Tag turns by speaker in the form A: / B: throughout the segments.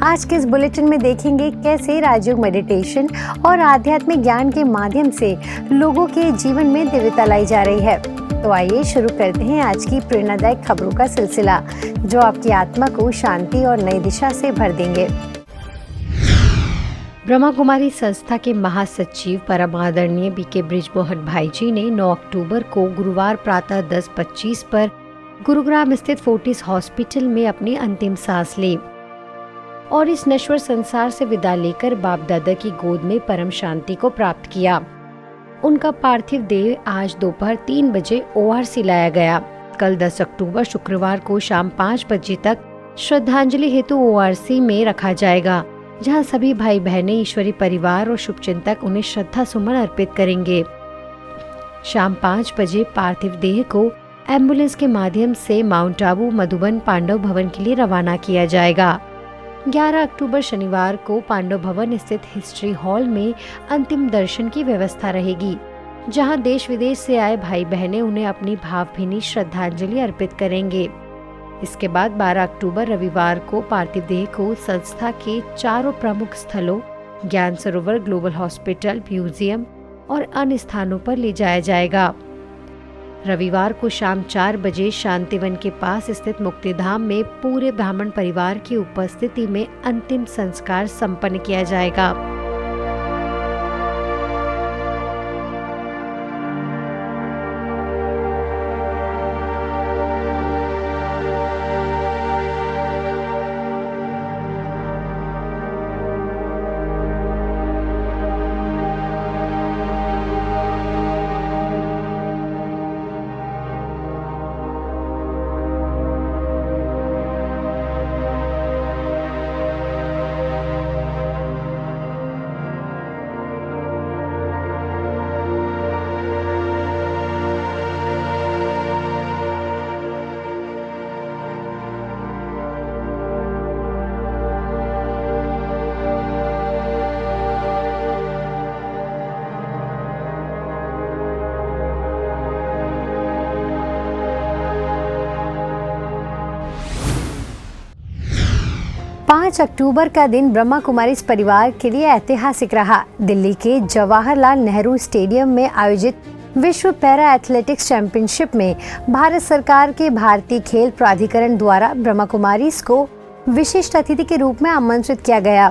A: आज के इस बुलेटिन में देखेंगे कैसे राजयोग मेडिटेशन और आध्यात्मिक ज्ञान के माध्यम से लोगों के जीवन में दिव्यता लाई जा रही है। तो आइए शुरू करते हैं आज की प्रेरणादायक खबरों का सिलसिला, जो आपकी आत्मा को शांति और नई दिशा से भर देंगे। ब्रह्मा कुमारी संस्था के महासचिव परम आदरणीय बीके बृजमोहन भाई जी ने 9 अक्टूबर को गुरुवार प्रातः 10:25 पर गुरुग्राम स्थित फोर्टिस हॉस्पिटल में अपनी अंतिम सांस ली और इस नश्वर संसार से विदा लेकर बाप दादा की गोद में परम शांति को प्राप्त किया। उनका पार्थिव देह आज दोपहर 3 बजे ओआरसी लाया गया। कल 10 अक्टूबर शुक्रवार को शाम 5 बजे तक श्रद्धांजलि हेतु ओआरसी में रखा जाएगा, जहां सभी भाई बहनें, ईश्वरी परिवार और शुभचिंतक उन्हें श्रद्धा सुमन अर्पित करेंगे। शाम 5 बजे पार्थिव देह को एम्बुलेंस के माध्यम से माउंट आबू मधुबन पांडव भवन के लिए रवाना किया जाएगा। 11 अक्टूबर शनिवार को पांडव भवन स्थित हिस्ट्री हॉल में अंतिम दर्शन की व्यवस्था रहेगी, जहां देश विदेश से आए भाई बहनें उन्हें अपनी भावभीनी श्रद्धांजलि अर्पित करेंगे। इसके बाद 12 अक्टूबर रविवार को पार्थिव देह को संस्था के चारों प्रमुख स्थलों ज्ञान सरोवर, ग्लोबल हॉस्पिटल, म्यूजियम और अन्य स्थानों पर ले जाया जाएगा। रविवार को शाम 4 बजे शांतिवन के पास स्थित मुक्तिधाम में पूरे ब्राह्मण परिवार की उपस्थिति में अंतिम संस्कार संपन्न किया जाएगा। पाँच अक्टूबर का दिन ब्रह्मा कुमारी परिवार के लिए ऐतिहासिक रहा। दिल्ली के जवाहरलाल नेहरू स्टेडियम में आयोजित विश्व पैरा एथलेटिक्स चैंपियनशिप में भारत सरकार के भारतीय खेल प्राधिकरण द्वारा ब्रह्मा कुमारीज को विशिष्ट अतिथि के रूप में आमंत्रित किया गया।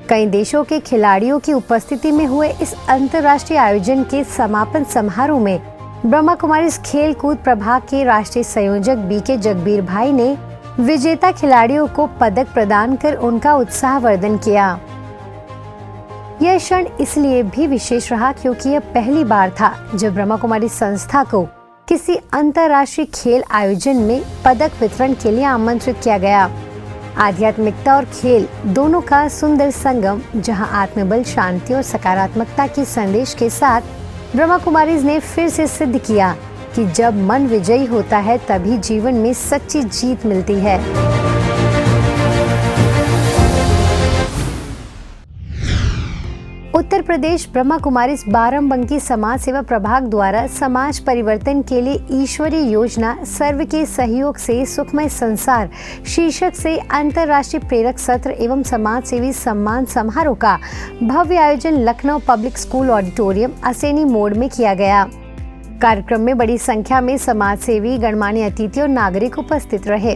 A: कई देशों के खिलाड़ियों की उपस्थिति में हुए इस अंतर्राष्ट्रीय आयोजन के समापन समारोह में ब्रह्मा कुमारीज खेल कूद प्रभाग के राष्ट्रीय संयोजक बीके जगबीर भाई ने विजेता खिलाड़ियों को पदक प्रदान कर उनका उत्साहवर्धन किया। यह क्षण इसलिए भी विशेष रहा क्योंकि यह पहली बार था जब ब्रह्मा कुमारी संस्था को किसी अंतर्राष्ट्रीय खेल आयोजन में पदक वितरण के लिए आमंत्रित किया गया। आध्यात्मिकता और खेल दोनों का सुंदर संगम, जहां आत्मबल, शांति और सकारात्मकता के संदेश के साथ ब्रह्मा कुमारीज ने फिर से सिद्ध किया कि जब मन विजयी होता है तभी जीवन में सच्ची जीत मिलती है। उत्तर प्रदेश ब्रह्मा कुमारीज बाराबंकी समाज सेवा प्रभाग द्वारा समाज परिवर्तन के लिए ईश्वरीय योजना सर्व के सहयोग से सुखमय संसार शीर्षक से अंतर्राष्ट्रीय प्रेरक सत्र एवं समाज सेवी सम्मान समारोह का भव्य आयोजन लखनऊ पब्लिक स्कूल ऑडिटोरियम असैनी मोड़ में किया गया। कार्यक्रम में बड़ी संख्या में समाज सेवी, गणमान्य अतिथि और नागरिक उपस्थित रहे।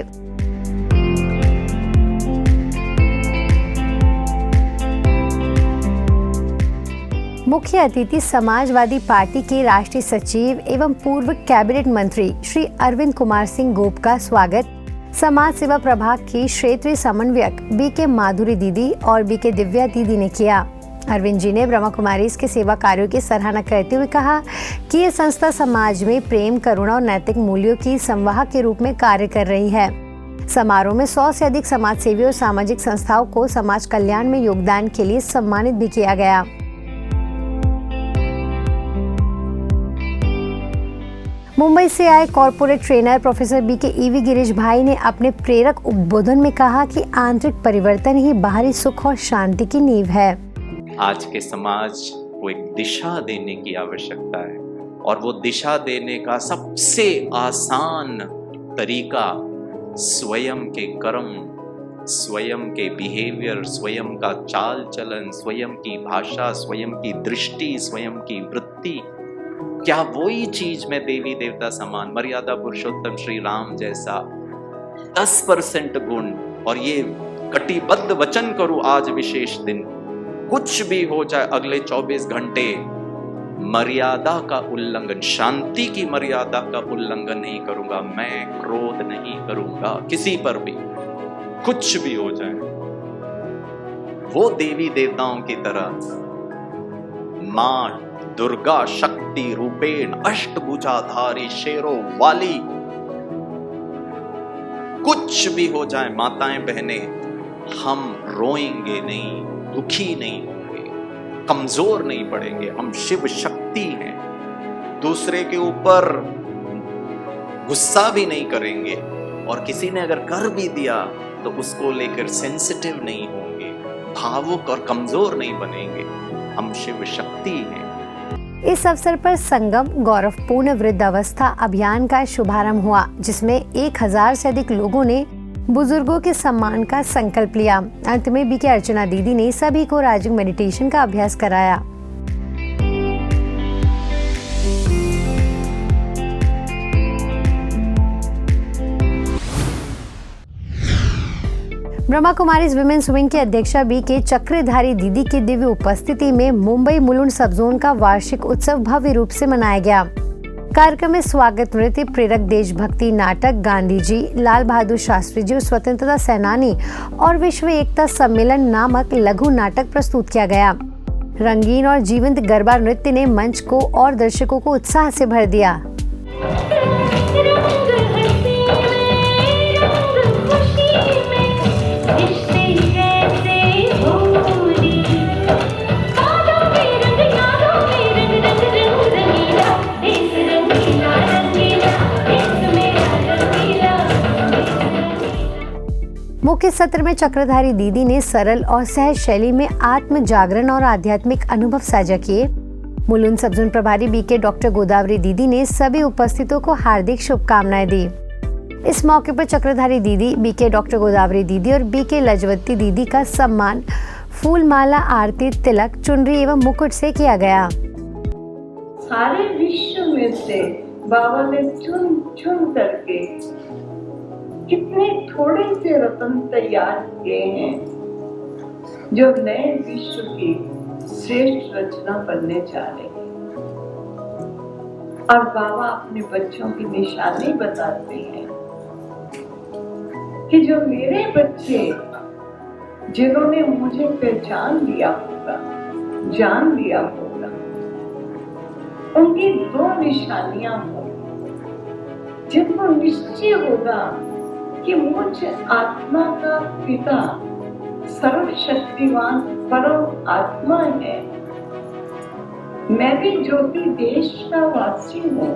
A: मुख्य अतिथि समाजवादी पार्टी के राष्ट्रीय सचिव एवं पूर्व कैबिनेट मंत्री श्री अरविंद कुमार सिंह गोप का स्वागत समाज सेवा प्रभाग की क्षेत्रीय समन्वयक बीके माधुरी दीदी और बीके दिव्या दीदी ने किया। अरविंद जी ने ब्रह्मा कुमारीज के सेवा कार्यों की सराहना करते हुए कहा कि ये संस्था समाज में प्रेम, करुणा और नैतिक मूल्यों की संवाहक के रूप में कार्य कर रही है। समारोह में 100 से अधिक समाज सेवी और सामाजिक संस्थाओं को समाज कल्याण में योगदान के लिए सम्मानित भी किया गया। मुंबई से आए corporate trainer professor BK EV Girish भाई ने अपने प्रेरक उद्बोधन में कहा कि आंतरिक परिवर्तन ही बाहरी सुख और शांति की नींव है।
B: आज के समाज को एक दिशा देने की आवश्यकता है और वो दिशा देने का सबसे आसान तरीका स्वयं के कर्म स्वयं के बिहेवियर, स्वयं का चाल चलन, स्वयं की भाषा, स्वयं की दृष्टि, स्वयं की वृत्ति, क्या वही चीज में देवी देवता समान मर्यादा पुरुषोत्तम श्री राम जैसा 10% गुण, और ये कटिबद्ध वचन करूं आज विशेष दिन, कुछ भी हो जाए अगले 24 घंटे मर्यादा का उल्लंघन, शांति की मर्यादा का उल्लंघन नहीं करूंगा, मैं क्रोध नहीं करूंगा किसी पर भी, कुछ भी हो जाए। वो देवी देवताओं की तरह मां दुर्गा शक्ति रूपेण अष्टभुजाधारी शेरों वाली, कुछ भी हो जाए माताएं बहनें, हम रोएंगे नहीं, दुखी नहीं होंगे, कमजोर नहीं पड़ेंगे। हम शिव शक्ति हैं, दूसरे के ऊपर गुस्सा भी नहीं करेंगे, और किसी ने अगर कर भी दिया तो उसको लेकर सेंसिटिव नहीं होंगे, भावुक और कमजोर नहीं बनेंगे। हम शिव शक्ति हैं।
A: इस अवसर पर संगम गौरवपूर्ण वृद्धावस्था अभियान का शुभारंभ हुआ, जिसमें 1000 से अधिक लोगों ने बुजुर्गों के सम्मान का संकल्प लिया। अंत में बीके अर्चना दीदी ने सभी को राजयोग मेडिटेशन का अभ्यास कराया। ब्रह्मा कुमारीज विमेन्स विंग के अध्यक्षा बीके चक्रधारी दीदी की दिव्य उपस्थिति में मुंबई मुलुंड सब जोन का वार्षिक उत्सव भव्य रूप से मनाया गया। कार्यक्रम में स्वागत नृत्य, प्रेरक देशभक्ति नाटक, गांधी जी, लाल बहादुर शास्त्री जी, स्वतंत्रता सेनानी और विश्व एकता सम्मेलन नामक लघु नाटक प्रस्तुत किया गया। रंगीन और जीवंत गरबा नृत्य ने मंच को और दर्शकों को उत्साह से भर दिया। मुख्य सत्र में चक्रधारी दीदी ने सरल और सहज शैली में आत्म जागरण और आध्यात्मिक अनुभव साझा किए। मुलुंड सब जोन प्रभारी बीके डॉक्टर गोदावरी दीदी ने सभी उपस्थितों को हार्दिक शुभकामनाएं दी। इस मौके पर चक्रधारी दीदी, बीके डॉक्टर गोदावरी दीदी और बीके लजवती दीदी का सम्मान फूल माला, आरती, तिलक, चुनरी एवं मुकुट से किया गया।
C: सारे विश्व में से बाबा ने चुन चुन करके कितने थोड़े से रत्न तैयार किए हैं जो नए विश्व की श्रेष्ठ रचना बनने जा रहे हैं। और बाबा अपने बच्चों की निशानी बताते हैं कि जो मेरे बच्चे जिन्होंने मुझे पहचान लिया होगा, जान लिया होगा, उनकी 2 निशानियां होंगी जिनको निश्चय होगा कि मुझ आत्मा का पिता सर्वशक्तिवान परम आत्मा है। मैं भी ज्योति देश का वासी हूँ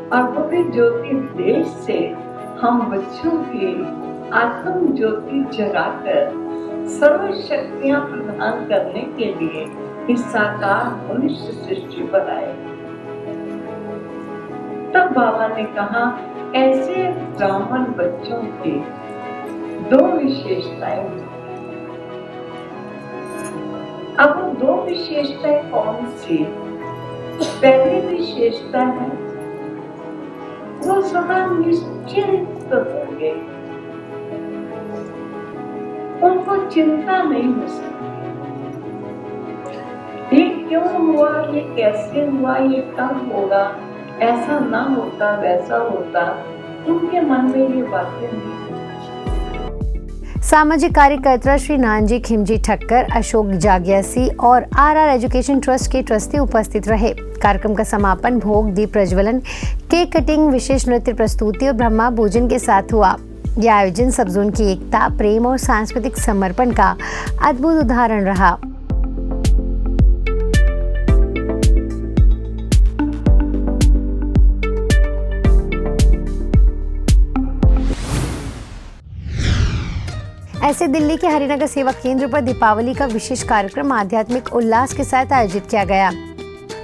C: और वो भी ज्योति देश से हम बच्चों की आत्म ज्योति जगाकर सर्व शक्तियां प्रदान करने के लिए इस साकार मनुष्य सृष्टि पर आए। तब बाबा ने कहा, ऐसे ब्राह्मण बच्चों की 2 विशेषताएं होती हैं। अब वो 2 विशेषताएं कौन सी? पहली विशेषता है वो सदा निश्चिंत होंगे, उनको चिंता नहीं हो सकती। ये क्यों हुआ, ये कैसे हुआ, ये कब होगा, ऐसा ना होता, वैसा होता, उनके मन में ये बातें नहीं।
A: सामाजिक कार्यकर्ता श्री नानजी खिमजी ठक्कर, अशोक जाग्यासी और आरआर एजुकेशन ट्रस्ट के ट्रस्टी उपस्थित रहे। कार्यक्रम का समापन भोग, दीप प्रज्वलन, केक कटिंग, विशेष नृत्य प्रस्तुति और ब्रह्मा भोजन के साथ हुआ। यह आयोजन सब जोन की एकता, प्रेम और सांस्कृतिक समर्पण का अद्भुत उदाहरण रहा। ऐसे दिल्ली के हरिनगर सेवा केंद्र पर दीपावली का विशेष कार्यक्रम आध्यात्मिक उल्लास के साथ आयोजित किया गया।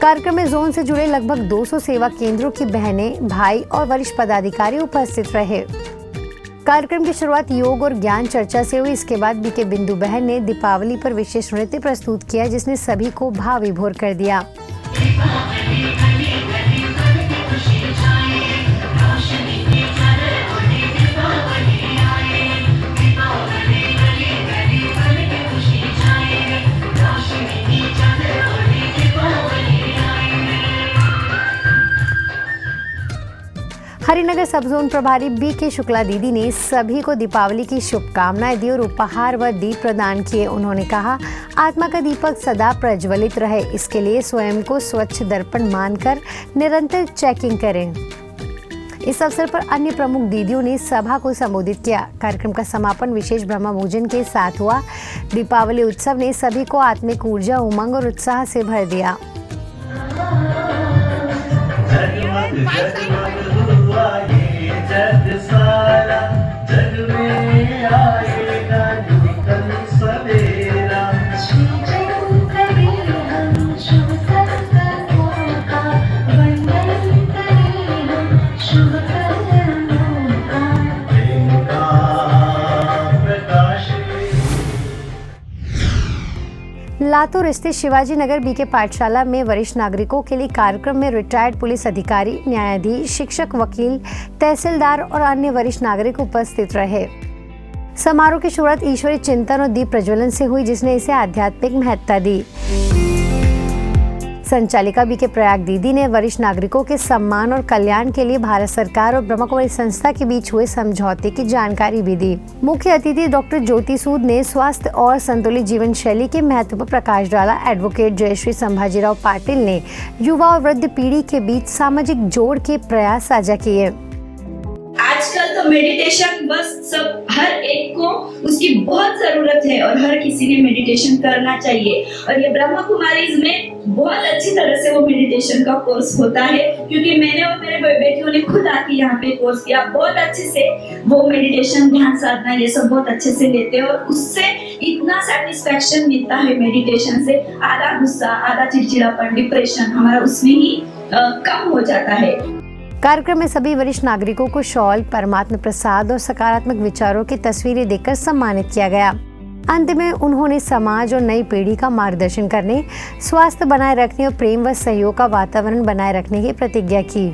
A: कार्यक्रम में जोन से जुड़े लगभग 200 सेवा केंद्रों की बहनें, भाई और वरिष्ठ पदाधिकारी उपस्थित रहे। कार्यक्रम की शुरुआत योग और ज्ञान चर्चा से हुई। इसके बाद बीके बिंदु बहन ने दीपावली पर विशेष नृत्य प्रस्तुत किया, जिसने सभी को भाव विभोर कर दिया। हरिनगर सब जोन प्रभारी बीके शुक्ला दीदी ने सभी को दीपावली की शुभकामनाएं दी और उपहार व दीप प्रदान किए। उन्होंने कहा, आत्मा का दीपक सदा प्रज्वलित रहे, इसके लिए स्वयं को स्वच्छ दर्पण मानकर निरंतर चेकिंग करें। इस अवसर पर अन्य प्रमुख दीदियों ने सभा को संबोधित किया। कार्यक्रम का समापन विशेष ब्रह्म पूजन के साथ हुआ। दीपावली उत्सव ने सभी को आत्मिक ऊर्जा, उमंग और उत्साह से भर दिया। लातूर स्थित शिवाजी नगर बीके पाठशाला में वरिष्ठ नागरिकों के लिए कार्यक्रम में रिटायर्ड पुलिस अधिकारी, न्यायाधीश, शिक्षक, वकील, तहसीलदार और अन्य वरिष्ठ नागरिक उपस्थित रहे। समारोह की शुरुआत ईश्वरीय चिंतन और दीप प्रज्वलन से हुई, जिसने इसे आध्यात्मिक महत्ता दी। संचालिका बीके प्रयाग दीदी ने वरिष्ठ नागरिकों के सम्मान और कल्याण के लिए भारत सरकार और ब्रह्म कुमारी संस्था के बीच हुए समझौते की जानकारी भी दी। मुख्य अतिथि डॉक्टर ज्योति सूद ने स्वास्थ्य और संतुलित जीवन शैली के महत्व पर प्रकाश डाला। एडवोकेट जयश्री संभाजीराव पाटिल ने युवा और वृद्ध पीढ़ी के बीच सामाजिक जोड़ के प्रयास साझा किए।
D: आजकल तो मेडिटेशन बस सब हर एक को उसकी बहुत जरूरत है और हर किसी ने मेडिटेशन करना चाहिए। और ये ब्रह्म कुमारीज में बहुत अच्छी तरह से वो मेडिटेशन का कोर्स होता है, क्योंकि मैंने और मेरे बेटियों ने खुद आके यहाँ पे कोर्स किया। बहुत अच्छे से वो मेडिटेशन, ध्यान साधना ये सब बहुत अच्छे से लेते हैं और उससे इतना सेटिस्फेक्शन मिलता है मेडिटेशन से। आधा गुस्सा, आधा चिड़चिड़ापन, डिप्रेशन हमारा उसमें ही कम हो जाता है।
A: कार्यक्रम में सभी वरिष्ठ नागरिकों को शॉल, परमात्मा प्रसाद और सकारात्मक विचारों की तस्वीरें देकर सम्मानित किया गया। अंत में उन्होंने समाज और नई पीढ़ी का मार्गदर्शन करने, स्वास्थ्य बनाए रखने और प्रेम व सहयोग का वातावरण बनाए रखने की प्रतिज्ञा की।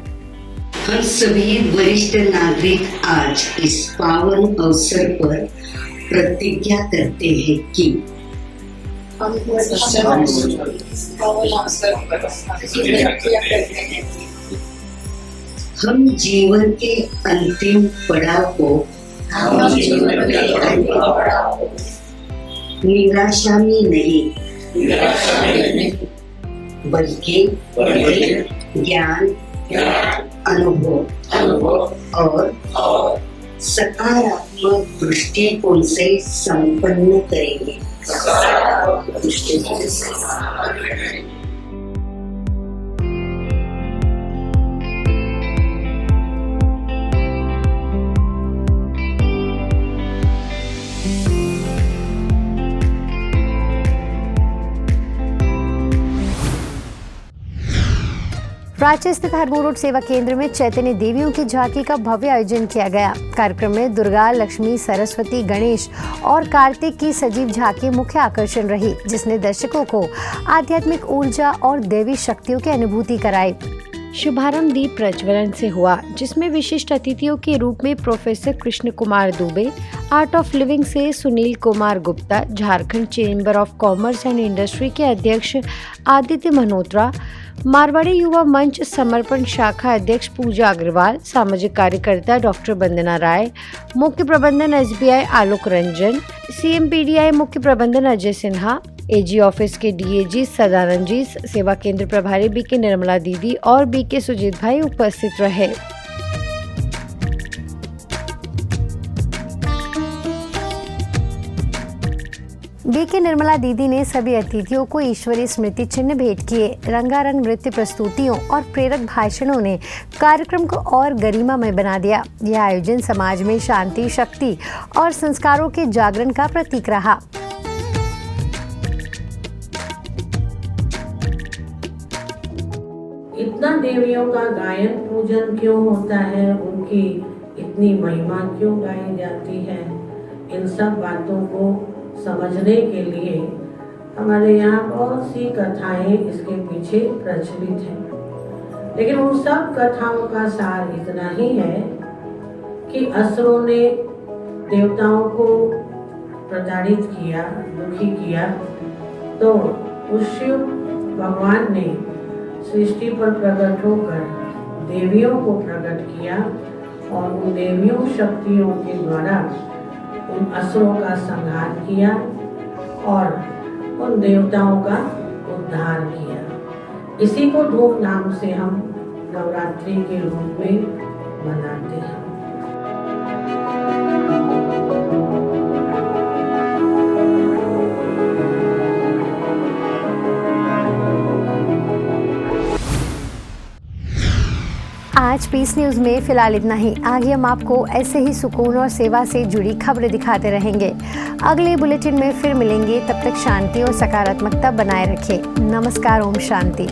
E: हम सभी वरिष्ठ नागरिक आज इस पावन अवसर पर प्रतिज्ञा करते हैं कि हम जीवन के अंतिम पड़ाव को निराशा में नहीं बल्कि ज्ञान, अनुभव और सकारात्मक दृष्टिकोण से संपन्न करेंगे।
A: रांची स्थित हरमू रोड सेवा केंद्र में चैतन्य देवियों की झांकी का भव्य आयोजन किया गया। कार्यक्रम में दुर्गा, लक्ष्मी, सरस्वती, गणेश और कार्तिक की सजीव झांकी मुख्य आकर्षण रही, जिसने दर्शकों को आध्यात्मिक ऊर्जा और देवी शक्तियों की अनुभूति कराई। शुभारंभ दीप प्रज्वलन से हुआ, जिसमें विशिष्ट अतिथियों के रूप में professor Krishna Kumar Dubey, art of living से Sunil Kumar Gupta, Jharkhand chamber of commerce and industry के अध्यक्ष आदित्य मल्होत्रा, मारवाड़ी युवा मंच समर्पण शाखा अध्यक्ष पूजा अग्रवाल, सामाजिक कार्यकर्ता डॉक्टर वंदना राय, मुख्य प्रबंधन एसबीआई आलोक रंजन, सीएमपीडीआई मुख्य प्रबंधन अजय सिन्हा, एजी ऑफिस के डीएजी सदानंद जी, सेवा केंद्र प्रभारी बीके निर्मला दीदी और बीके सुजीत भाई उपस्थित रहे। बीके निर्मला दीदी ने सभी अतिथियों को ईश्वरीय स्मृति चिन्ह भेंट किए। रंगारंग नृत्य प्रस्तुतियों और प्रेरक भाषणों ने कार्यक्रम को और गरिमामय बना दिया। यह आयोजन समाज में शांति, शक्ति और संस्कारों के जागरण का प्रतीक रहा।
F: इतना देवियों का गायन पूजन क्यों होता है, उनकी इतनी महिमा क्यों गाई जाती है, इन सब बातों को समझने के लिए हमारे यहाँ बहुत सी कथाएं इसके पीछे प्रचलित हैं। लेकिन उन सब कथाओं का सार इतना ही है कि असुरों ने देवताओं को प्रताड़ित किया, दुखी किया, तो उस शिव भगवान ने सृष्टि पर प्रकट होकर देवियों को प्रकट किया और उन देवियों शक्तियों के द्वारा उन असुरों का संहार किया और उन देवताओं का उद्धार किया। इसी को धूमधाम से हम नवरात्रि के रूप में मनाते हैं।
A: आज पीस न्यूज़ में फिलहाल इतना ही। आगे हम आपको ऐसे ही सुकून और सेवा से जुड़ी खबरें दिखाते रहेंगे। अगले बुलेटिन में फिर मिलेंगे, तब तक शांति और सकारात्मकता बनाए रखें। नमस्कार, ओम शांति।